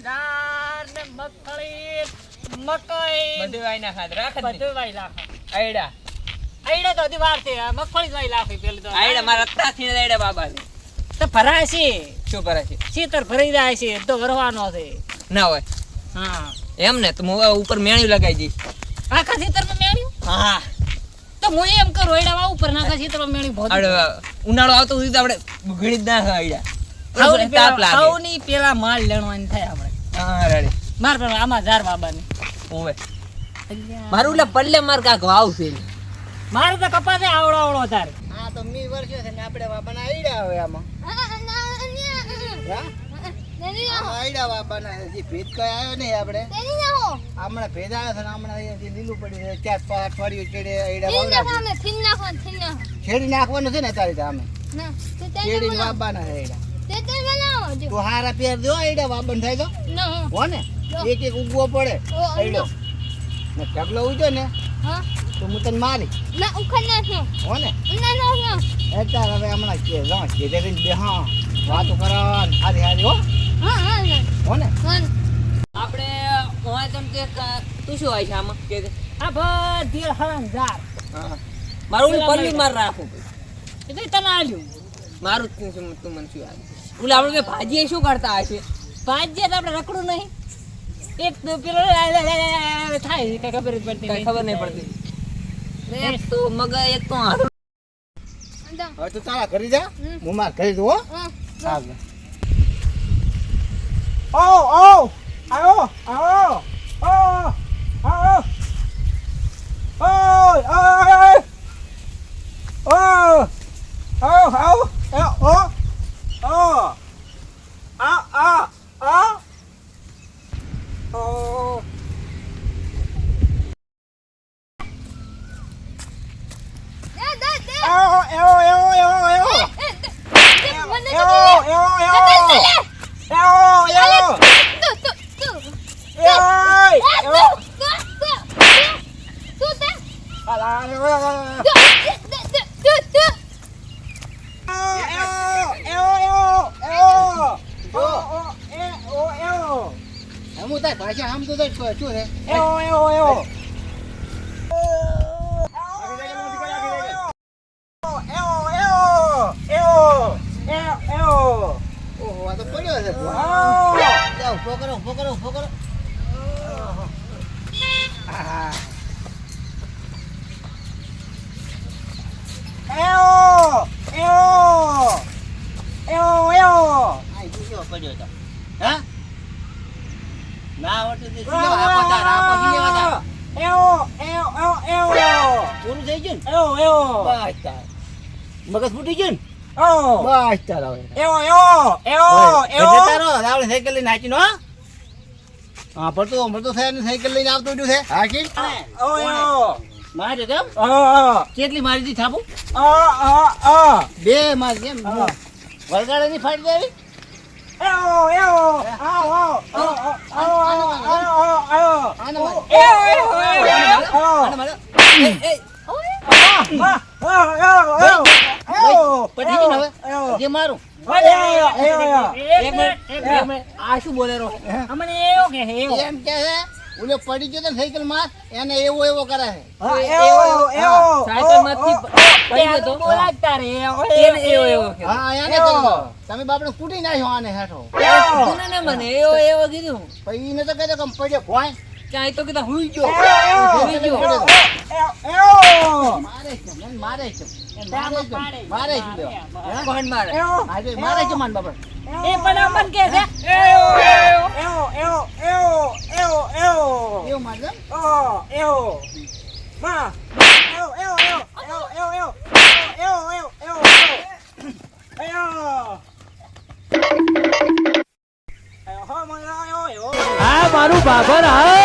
ધાર ને મગફળી મકઈ બધું વાઈ નાખા રાખ બધું વાઈ નાખ. આયડા તો હજી વાર છે. મગફળી જ વાઈ નાખી પેલી તો. આયડા મારા રત્તા થી આયડા બાબા તો ભરાય છે. શું કરે છે શીતર ભરાઈ જાય છે તો ભરવાનો છે. ના હોય હા એમ ને તો હું ઉપર મેણ્યું લગાઈ દઈશ આખા શીતરમાં મેળ્યું. હા તો હું એમ કરું એડા ઉપર નાખા શીતરમાં મેળ્યું ભોત. ઉનાળો આવતો સુધી આપણે ઘડી જ ના આયડા તાપ લાગે ખાવની પેલા માલ લેણવાની થાય આપણે. હા રેડી માર પર આમાં ધાર બાબાની ઓવે મારું એટલે પડલે માર કાક વાવ છે મારે તો કપાસે આવડો આવડો તારે. હા તો મી વર્ષો છે ને આપણે વાબાના આઈડા આવે આમાં આઈડા વાબાના જે ભેદ કઈ આવ્યો નહીં આપણે હમણાં ભેદ આવ્યો છે ને હમણાં અહીંયાથી લીલું પડી છે 4-5 અઠવાડિયું ચડે આઈડા વાવડા છેડી નાખવાનું છે ને તારી સામે છેડી વાબાના છે આઈડા તો હારા પેર દો આઈડા વાબન થાય તો હો ને એક એક ઉગવો પડે આઈડો ને ઢગલો ઉજો ને તો હું તને મારી હો ને અત્યારે હવે હમણાં કે ઘેરે બે હા વાતો કરવાની હારી હારી હો ને આપણે ઓય તમ કે તું શું હોય છે આમાં કે આ બધી હળંગ ધાર મારું પલ્લી માર રાખો એટલે તને આલ્યું મારું તું મને શું યાદ ઓલા આપણે ભાજી શું કરતા હશે ભાજ્ય તો આપણે રખડું નહીં. એક તો પેલો થાય કઈ ખબર જ પડતી કઈ ખબર નહીં પડતી એક તો મગ એક તો હવે તું તારા ઘરે જા હું માર ઘરે જઉં હો હા ઓ આવો આવો ઓ આવો ઓય ઓય ઓ આવો ઓ હું તારી ભાષા આમ તો શું છે ઓહો આ તો પડ્યો છે જાવ ઉભો કરો પડ્યો તો હા ના આવડતું તે શું આપો તાર પૂરું થઈ ગયું ને બસ તાર મગજ ફૂટી ગયું ને બસ તાર હવે તારો રાવણ સાયકલ લઈને નાચીનો હા પડતો થાય ને સાયકલ લઈને આવતો છે હાકી મારે કેમ કેટલી મારી હતી છાપું બે મારી કેમ વળગાડે ની ફાડી દેવી મારું આ શું બોલે અમને એવો કે એમ કે છે ઓલો પડી ગયો ને સાયકલ માં એને એવો કરે છે સાયકલ માંથી પડી ગયો તો બોલાતા રે એવો હા એને કહો તમે બાપડે કૂટી નાખ્યો આને હેઠો તું ને મને એવો કીધું પછી એને તો કહેતો કે પડ્યો ભોય ક્યાંય તો કીધા હુઈ ગયો મારે છે કોણ મારે માન બાપા એ પણ અમન કે છે એવું મારે આ મારું બાબર હા